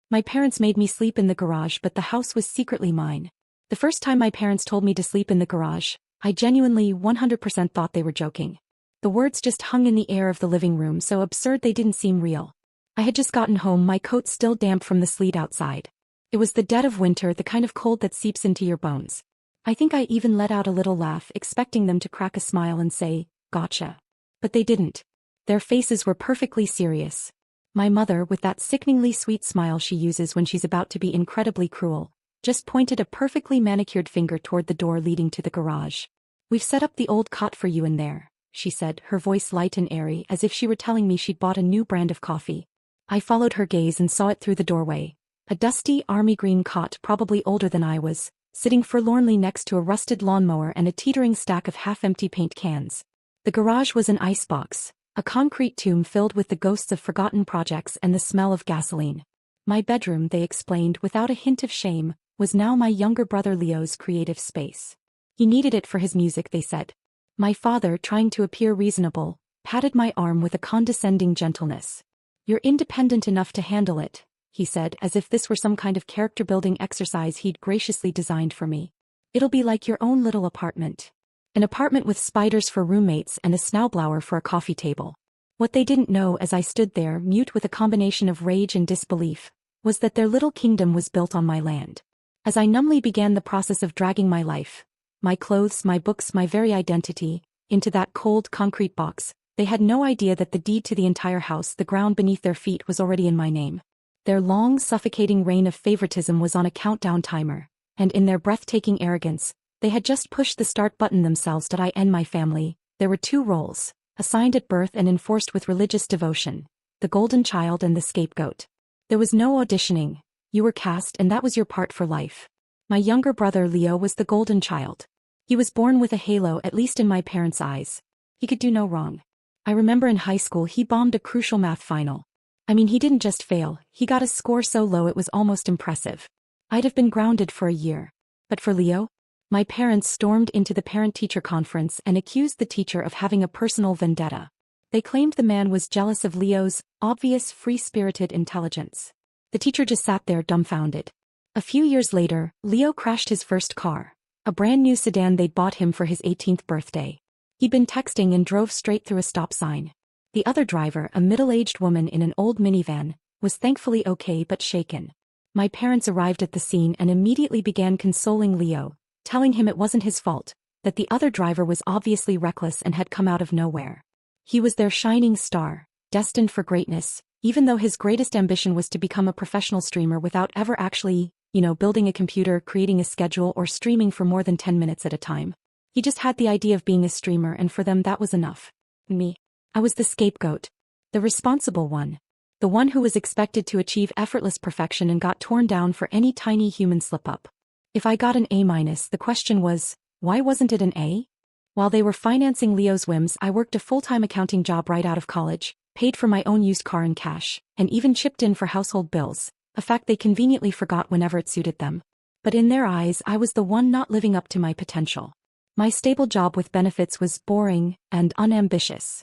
My parents made me sleep in the garage, but the house was secretly mine. The first time my parents told me to sleep in the garage, I genuinely 100% thought they were joking. The words just hung in the air of the living room, so absurd they didn't seem real. I had just gotten home, my coat still damp from the sleet outside. It was the dead of winter, the kind of cold that seeps into your bones. I think I even let out a little laugh, expecting them to crack a smile and say, "Gotcha." But they didn't. Their faces were perfectly serious. My mother, with that sickeningly sweet smile she uses when she's about to be incredibly cruel, just pointed a perfectly manicured finger toward the door leading to the garage. "We've set up the old cot for you in there," she said, her voice light and airy, as if she were telling me she'd bought a new brand of coffee. I followed her gaze and saw it through the doorway. A dusty, army green cot, probably older than I was, sitting forlornly next to a rusted lawnmower and a teetering stack of half-empty paint cans. The garage was an icebox, a concrete tomb filled with the ghosts of forgotten projects and the smell of gasoline. My bedroom, they explained without a hint of shame, was now my younger brother Leo's creative space. He needed it for his music, they said. My father, trying to appear reasonable, patted my arm with a condescending gentleness. "You're independent enough to handle it," he said, as if this were some kind of character-building exercise he'd graciously designed for me. "It'll be like your own little apartment. An apartment with spiders for roommates and a snowblower for a coffee table." What they didn't know as I stood there, mute with a combination of rage and disbelief, was that their little kingdom was built on my land. As I numbly began the process of dragging my life, my clothes, my books, my very identity, into that cold concrete box, they had no idea that the deed to the entire house, the ground beneath their feet, was already in my name. Their long, suffocating reign of favoritism was on a countdown timer, and in their breathtaking arrogance, they had just pushed the start button themselves. I and my family, there were two roles, assigned at birth and enforced with religious devotion: the golden child and the scapegoat. There was no auditioning. You were cast, and that was your part for life. My younger brother Leo was the golden child. He was born with a halo, at least in my parents' eyes. He could do no wrong. I remember in high school he bombed a crucial math final. I mean, he didn't just fail, he got a score so low it was almost impressive. I'd have been grounded for a year. But for Leo? My parents stormed into the parent-teacher conference and accused the teacher of having a personal vendetta. They claimed the man was jealous of Leo's obvious free-spirited intelligence. The teacher just sat there dumbfounded. A few years later, Leo crashed his first car, a brand new sedan they'd bought him for his 18th birthday. He'd been texting and drove straight through a stop sign. The other driver, a middle-aged woman in an old minivan, was thankfully okay but shaken. My parents arrived at the scene and immediately began consoling Leo, telling him it wasn't his fault, that the other driver was obviously reckless and had come out of nowhere. He was their shining star, destined for greatness, even though his greatest ambition was to become a professional streamer without ever actually, building a computer, creating a schedule, or streaming for more than 10 minutes at a time. He just had the idea of being a streamer, and for them that was enough. Me. I was the scapegoat. The responsible one. The one who was expected to achieve effortless perfection and got torn down for any tiny human slip-up. If I got an A-, the question was, why wasn't it an A? While they were financing Leo's whims, I worked a full-time accounting job right out of college, paid for my own used car in cash, and even chipped in for household bills, a fact they conveniently forgot whenever it suited them. But in their eyes, I was the one not living up to my potential. My stable job with benefits was boring and unambitious.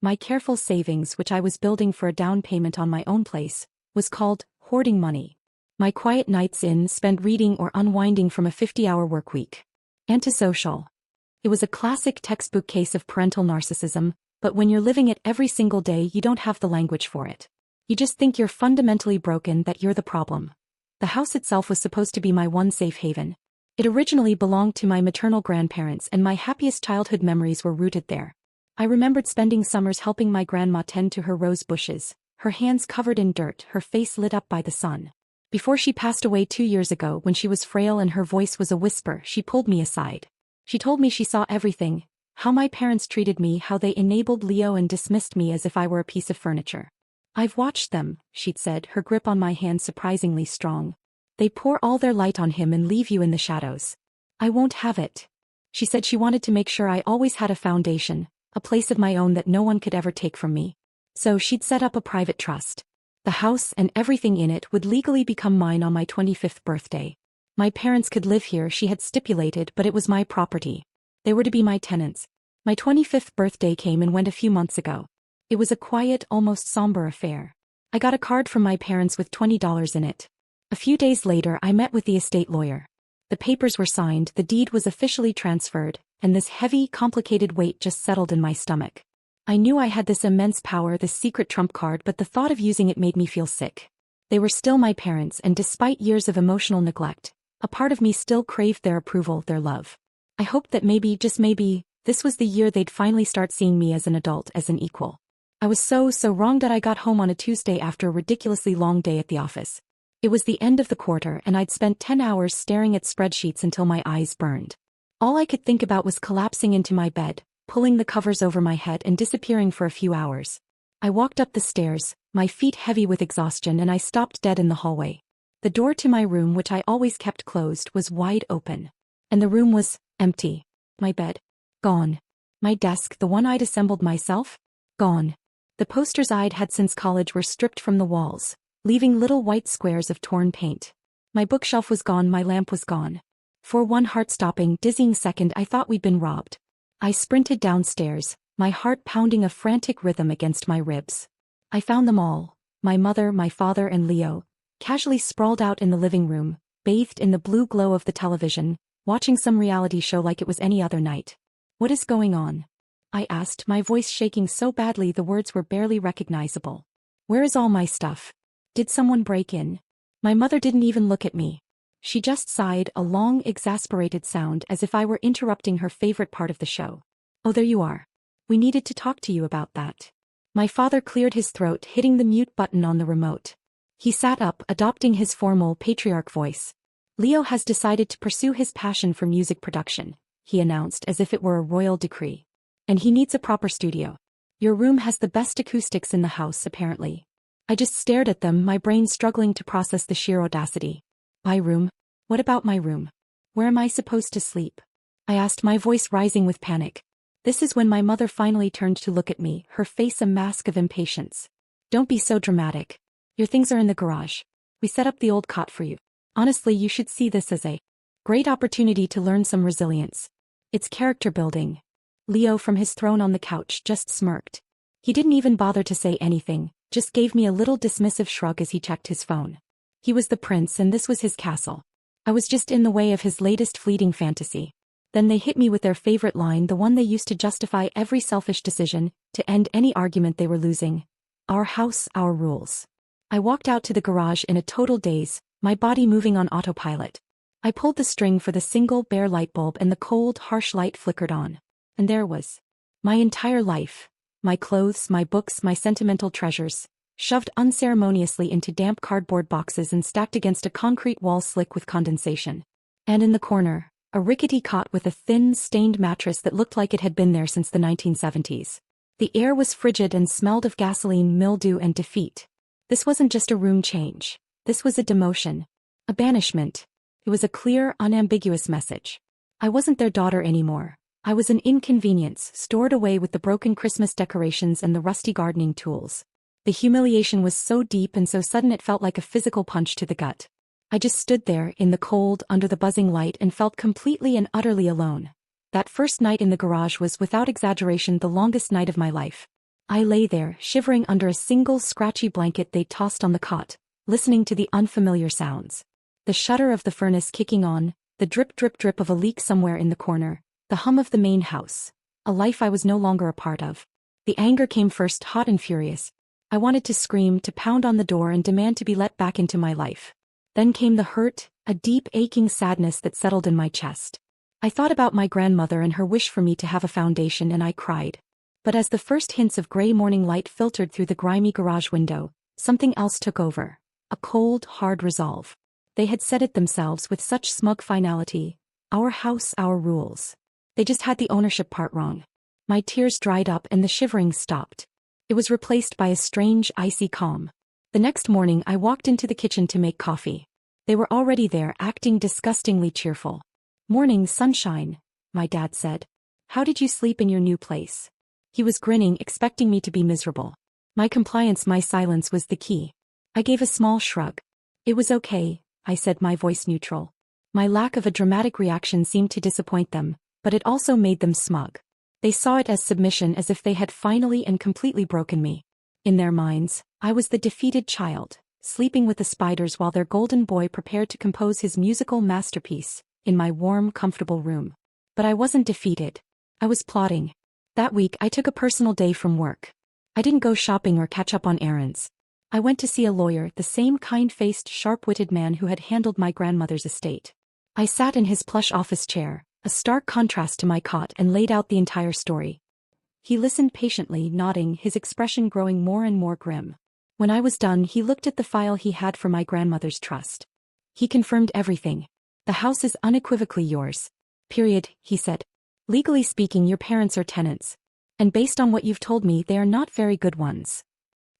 My careful savings, which I was building for a down payment on my own place, was called hoarding money. My quiet nights in spent reading or unwinding from a 50-hour workweek. Antisocial. It was a classic textbook case of parental narcissism, but when you're living it every single day, you don't have the language for it. You just think you're fundamentally broken, that you're the problem. The house itself was supposed to be my one safe haven. It originally belonged to my maternal grandparents, and my happiest childhood memories were rooted there. I remembered spending summers helping my grandma tend to her rose bushes, her hands covered in dirt, her face lit up by the sun. Before she passed away 2 years ago, when she was frail and her voice was a whisper, she pulled me aside. She told me she saw everything, how my parents treated me, how they enabled Leo and dismissed me as if I were a piece of furniture. "I've watched them," she'd said, her grip on my hand surprisingly strong. "They pour all their light on him and leave you in the shadows. I won't have it." She said she wanted to make sure I always had a foundation, a place of my own that no one could ever take from me. So she'd set up a private trust. The house and everything in it would legally become mine on my 25th birthday. My parents could live here, she had stipulated, but it was my property. They were to be my tenants. My 25th birthday came and went a few months ago. It was a quiet, almost somber affair. I got a card from my parents with $20 in it. A few days later I met with the estate lawyer. The papers were signed, the deed was officially transferred, and this heavy, complicated weight just settled in my stomach. I knew I had this immense power, this secret trump card, but the thought of using it made me feel sick. They were still my parents, and despite years of emotional neglect, a part of me still craved their approval, their love. I hoped that maybe, just maybe, this was the year they'd finally start seeing me as an adult, as an equal. I was so wrong that I got home on a Tuesday after a ridiculously long day at the office. It was the end of the quarter and I'd spent 10 hours staring at spreadsheets until my eyes burned. All I could think about was collapsing into my bed, pulling the covers over my head and disappearing for a few hours. I walked up the stairs, my feet heavy with exhaustion, and I stopped dead in the hallway. The door to my room, which I always kept closed, was wide open. And the room was empty. My bed, gone. My desk, the one I'd assembled myself, gone. The posters I'd had since college were stripped from the walls, leaving little white squares of torn paint. My bookshelf was gone, my lamp was gone. For one heart-stopping, dizzying second I thought we'd been robbed. I sprinted downstairs, my heart pounding a frantic rhythm against my ribs. I found them all, my mother, my father, and Leo, casually sprawled out in the living room, bathed in the blue glow of the television, watching some reality show like it was any other night. "What is going on?" I asked, my voice shaking so badly the words were barely recognizable. "Where is all my stuff? Did someone break in?" My mother didn't even look at me. She just sighed, a long, exasperated sound as if I were interrupting her favorite part of the show. "Oh, there you are. We needed to talk to you about that." My father cleared his throat, hitting the mute button on the remote. He sat up, adopting his formal patriarch voice. "Leo has decided to pursue his passion for music production," he announced as if it were a royal decree. "And he needs a proper studio. Your room has the best acoustics in the house, apparently." I just stared at them, my brain struggling to process the sheer audacity. "My room? What about my room? Where am I supposed to sleep?" I asked, my voice rising with panic. This is when my mother finally turned to look at me, her face a mask of impatience. "Don't be so dramatic. Your things are in the garage. We set up the old cot for you. Honestly, you should see this as a great opportunity to learn some resilience. It's character building." Leo, from his throne on the couch, just smirked. He didn't even bother to say anything, just gave me a little dismissive shrug as he checked his phone. He was the prince and this was his castle. I was just in the way of his latest fleeting fantasy. Then they hit me with their favorite line, the one they used to justify every selfish decision, to end any argument they were losing. "Our house, our rules." I walked out to the garage in a total daze, my body moving on autopilot. I pulled the string for the single bare light bulb and the cold, harsh light flickered on. And there was my entire life. My clothes, my books, my sentimental treasures, shoved unceremoniously into damp cardboard boxes and stacked against a concrete wall slick with condensation. And in the corner, a rickety cot with a thin, stained mattress that looked like it had been there since the 1970s. The air was frigid and smelled of gasoline, mildew, and defeat. This wasn't just a room change. This was a demotion. A banishment. It was a clear, unambiguous message. I wasn't their daughter anymore. I was an inconvenience, stored away with the broken Christmas decorations and the rusty gardening tools. The humiliation was so deep and so sudden it felt like a physical punch to the gut. I just stood there, in the cold, under the buzzing light, and felt completely and utterly alone. That first night in the garage was, without exaggeration, the longest night of my life. I lay there, shivering under a single scratchy blanket they tossed on the cot, listening to the unfamiliar sounds. The shudder of the furnace kicking on, the drip drip drip of a leak somewhere in the corner, the hum of the main house. A life I was no longer a part of. The anger came first, hot and furious. I wanted to scream, to pound on the door and demand to be let back into my life. Then came the hurt, a deep aching sadness that settled in my chest. I thought about my grandmother and her wish for me to have a foundation, and I cried. But as the first hints of gray morning light filtered through the grimy garage window, something else took over. A cold, hard resolve. They had said it themselves with such smug finality. Our house, our rules. They just had the ownership part wrong. My tears dried up and the shivering stopped. It was replaced by a strange, icy calm. The next morning I walked into the kitchen to make coffee. They were already there, acting disgustingly cheerful. "Morning, sunshine," my dad said. "How did you sleep in your new place?" He was grinning, expecting me to be miserable. My compliance, my silence was the key. I gave a small shrug. "It was okay," I said, my voice neutral. My lack of a dramatic reaction seemed to disappoint them, but it also made them smug. They saw it as submission, as if they had finally and completely broken me. In their minds, I was the defeated child, sleeping with the spiders while their golden boy prepared to compose his musical masterpiece, in my warm, comfortable room. But I wasn't defeated. I was plotting. That week I took a personal day from work. I didn't go shopping or catch up on errands. I went to see a lawyer, the same kind-faced, sharp-witted man who had handled my grandmother's estate. I sat in his plush office chair, a stark contrast to my cot, and laid out the entire story. He listened patiently, nodding, his expression growing more and more grim. When I was done, he looked at the file he had for my grandmother's trust. He confirmed everything. The house is unequivocally yours. Period, he said. Legally speaking, your parents are tenants. And based on what you've told me, they are not very good ones.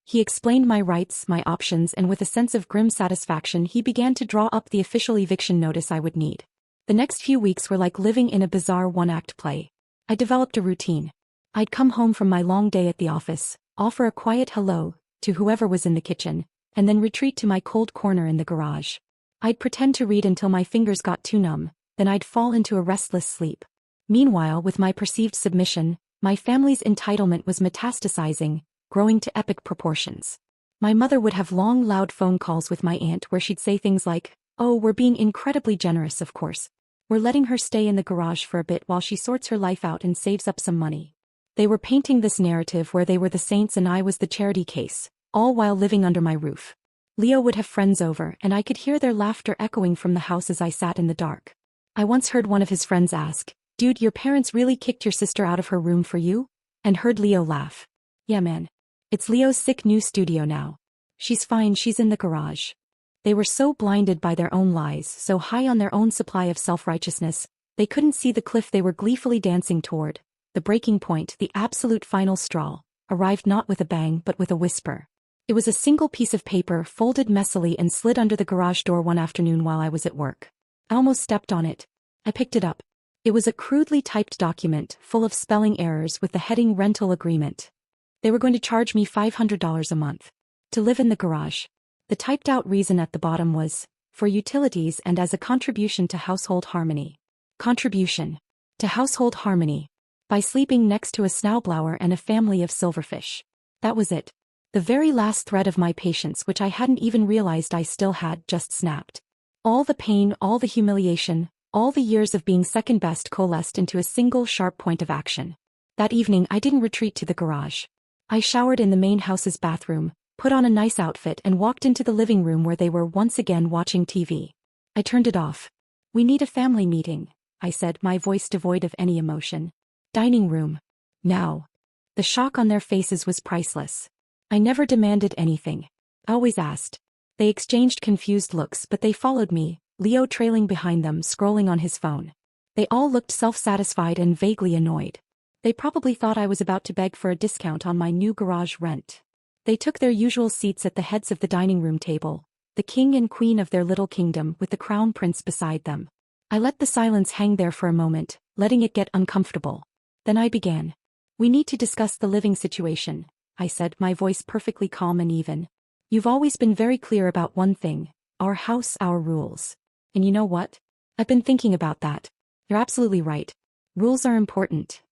He explained my rights, my options, and with a sense of grim satisfaction he began to draw up the official eviction notice I would need. The next few weeks were like living in a bizarre one-act play. I developed a routine. I'd come home from my long day at the office, offer a quiet hello to whoever was in the kitchen, and then retreat to my cold corner in the garage. I'd pretend to read until my fingers got too numb, then I'd fall into a restless sleep. Meanwhile, with my perceived submission, my family's entitlement was metastasizing, growing to epic proportions. My mother would have long, loud phone calls with my aunt where she'd say things like, "Oh, we're being incredibly generous, of course. We're letting her stay in the garage for a bit while she sorts her life out and saves up some money." They were painting this narrative where they were the saints and I was the charity case, all while living under my roof. Leo would have friends over, and I could hear their laughter echoing from the house as I sat in the dark. I once heard one of his friends ask, "Dude, your parents really kicked your sister out of her room for you?" And heard Leo laugh. "Yeah, man. It's Leo's sick new studio now. She's fine, she's in the garage." They were so blinded by their own lies, so high on their own supply of self-righteousness, they couldn't see the cliff they were gleefully dancing toward. The breaking point, the absolute final straw, arrived not with a bang but with a whisper. It was a single piece of paper folded messily and slid under the garage door one afternoon while I was at work. I almost stepped on it. I picked it up. It was a crudely typed document, full of spelling errors with the heading rental agreement. They were going to charge me $500 a month to live in the garage. The typed-out reason at the bottom was, for utilities and as a contribution to household harmony. Contribution to household harmony. By sleeping next to a snowblower and a family of silverfish. That was it. The very last thread of my patience, which I hadn't even realized I still had, just snapped. All the pain, all the humiliation, all the years of being second best coalesced into a single sharp point of action. That evening I didn't retreat to the garage. I showered in the main house's bathroom, put on a nice outfit and walked into the living room where they were once again watching TV. I turned it off. "We need a family meeting," I said, my voice devoid of any emotion. "Dining room. Now." The shock on their faces was priceless. I never demanded anything. I always asked. They exchanged confused looks, but they followed me, Leo trailing behind them, scrolling on his phone. They all looked self-satisfied and vaguely annoyed. They probably thought I was about to beg for a discount on my new garage rent. They took their usual seats at the heads of the dining room table, the king and queen of their little kingdom with the crown prince beside them. I let the silence hang there for a moment, letting it get uncomfortable. Then I began. "We need to discuss the living situation," I said, my voice perfectly calm and even. "You've always been very clear about one thing, our house, our rules. And you know what? I've been thinking about that. You're absolutely right. Rules are important."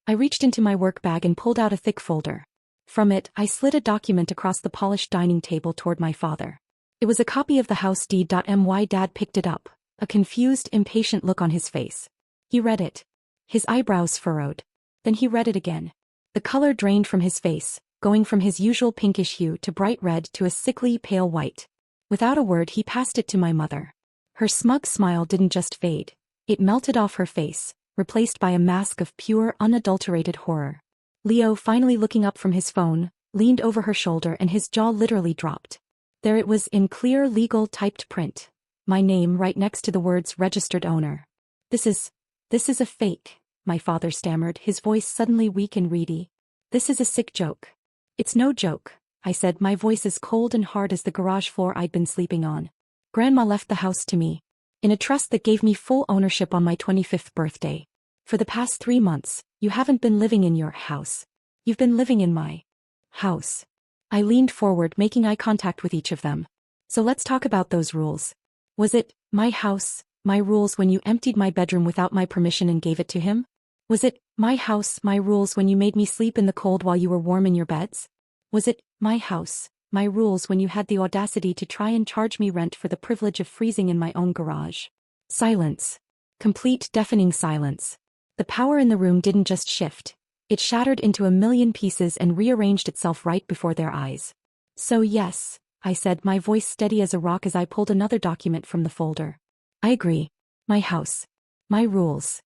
I reached into my work bag and pulled out a thick folder. From it, I slid a document across the polished dining table toward my father. It was a copy of the house deed. My dad picked it up, a confused, impatient look on his face. He read it. His eyebrows furrowed. Then he read it again. The color drained from his face, going from his usual pinkish hue to bright red to a sickly pale white. Without a word he passed it to my mother. Her smug smile didn't just fade. It melted off her face, replaced by a mask of pure, unadulterated horror. Leo, finally looking up from his phone, leaned over her shoulder and his jaw literally dropped. There it was in clear, legal, typed print. My name right next to the words registered owner. This is a fake," my father stammered, his voice suddenly weak and reedy. "This is a sick joke." "It's no joke," I said, my voice as cold and hard as the garage floor I'd been sleeping on. "Grandma left the house to me. In a trust that gave me full ownership on my 25th birthday. For the past 3 months, you haven't been living in your house. You've been living in my house." I leaned forward, making eye contact with each of them. "So let's talk about those rules. Was it my house, my rules when you emptied my bedroom without my permission and gave it to him? Was it my house, my rules when you made me sleep in the cold while you were warm in your beds? Was it My house, my rules when you had the audacity to try and charge me rent for the privilege of freezing in my own garage. Silence. Complete deafening silence. The power in the room didn't just shift. It shattered into a million pieces and rearranged itself right before their eyes. So yes, I said, my voice steady as a rock as I pulled another document from the folder. I agree. My house. My rules.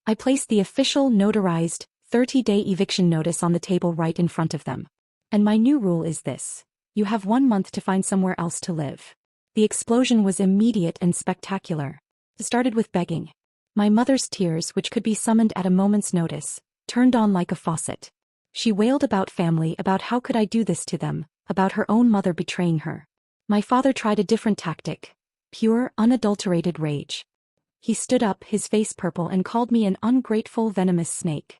I placed the official, notarized, 30-day eviction notice on the table right in front of them. And my new rule is this. You have 1 month to find somewhere else to live. The explosion was immediate and spectacular. It started with begging. My mother's tears, which could be summoned at a moment's notice, turned on like a faucet. She wailed about family, about how could I do this to them, about her own mother betraying her. My father tried a different tactic. Pure, unadulterated rage. He stood up, his face purple, and called me an ungrateful, venomous snake.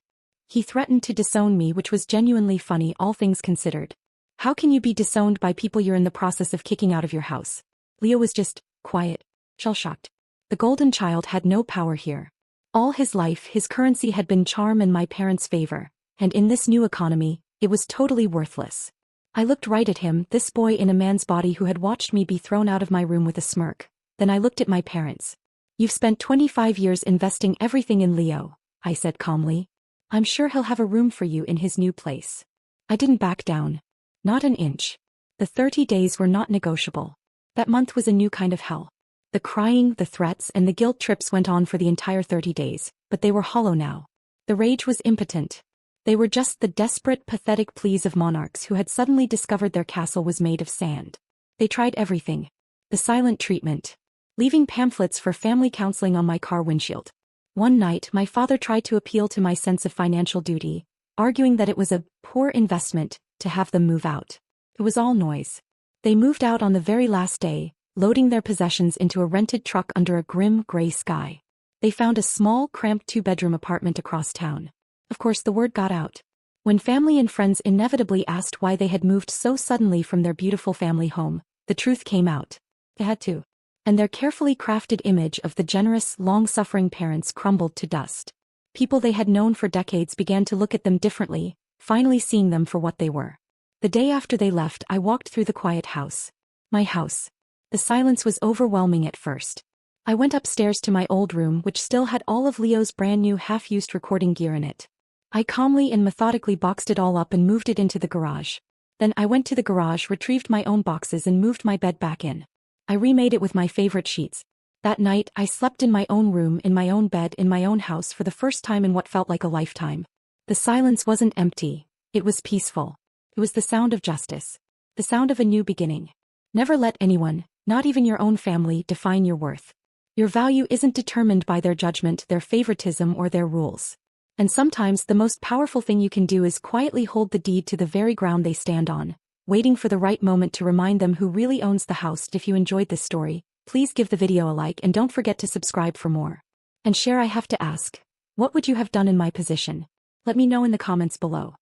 He threatened to disown me, which was genuinely funny, all things considered. How can you be disowned by people you're in the process of kicking out of your house? Leo was just quiet, shell-shocked. The golden child had no power here. All his life, his currency had been charm and my parents' favor, and in this new economy, it was totally worthless. I looked right at him, this boy in a man's body who had watched me be thrown out of my room with a smirk. Then I looked at my parents. You've spent 25 years investing everything in Leo, I said calmly. I'm sure he'll have a room for you in his new place. I didn't back down. Not an inch. The 30 days were not negotiable. That month was a new kind of hell. The crying, the threats, and the guilt trips went on for the entire 30 days, but they were hollow now. The rage was impotent. They were just the desperate, pathetic pleas of monarchs who had suddenly discovered their castle was made of sand. They tried everything. The silent treatment. Leaving pamphlets for family counseling on my car windshield. One night, my father tried to appeal to my sense of financial duty, arguing that it was a poor investment to have them move out. It was all noise. They moved out on the very last day, loading their possessions into a rented truck under a grim gray sky. They found a small, cramped 2-bedroom apartment across town. Of course, the word got out. When family and friends inevitably asked why they had moved so suddenly from their beautiful family home, the truth came out. They had to. And their carefully crafted image of the generous, long-suffering parents crumbled to dust. People they had known for decades began to look at them differently, finally seeing them for what they were. The day after they left, I walked through the quiet house. My house. The silence was overwhelming at first. I went upstairs to my old room, which still had all of Leo's brand new half-used recording gear in it. I calmly and methodically boxed it all up and moved it into the garage. Then I went to the garage, retrieved my own boxes and moved my bed back in. I remade it with my favorite sheets. That night, I slept in my own room, in my own bed, in my own house for the first time in what felt like a lifetime. The silence wasn't empty. It was peaceful. It was the sound of justice. The sound of a new beginning. Never let anyone, not even your own family, define your worth. Your value isn't determined by their judgment, their favoritism, or their rules. And sometimes the most powerful thing you can do is quietly hold the deed to the very ground they stand on, waiting for the right moment to remind them who really owns the house. If you enjoyed this story, please give the video a like and don't forget to subscribe for more. And share. I have to ask, what would you have done in my position? Let me know in the comments below.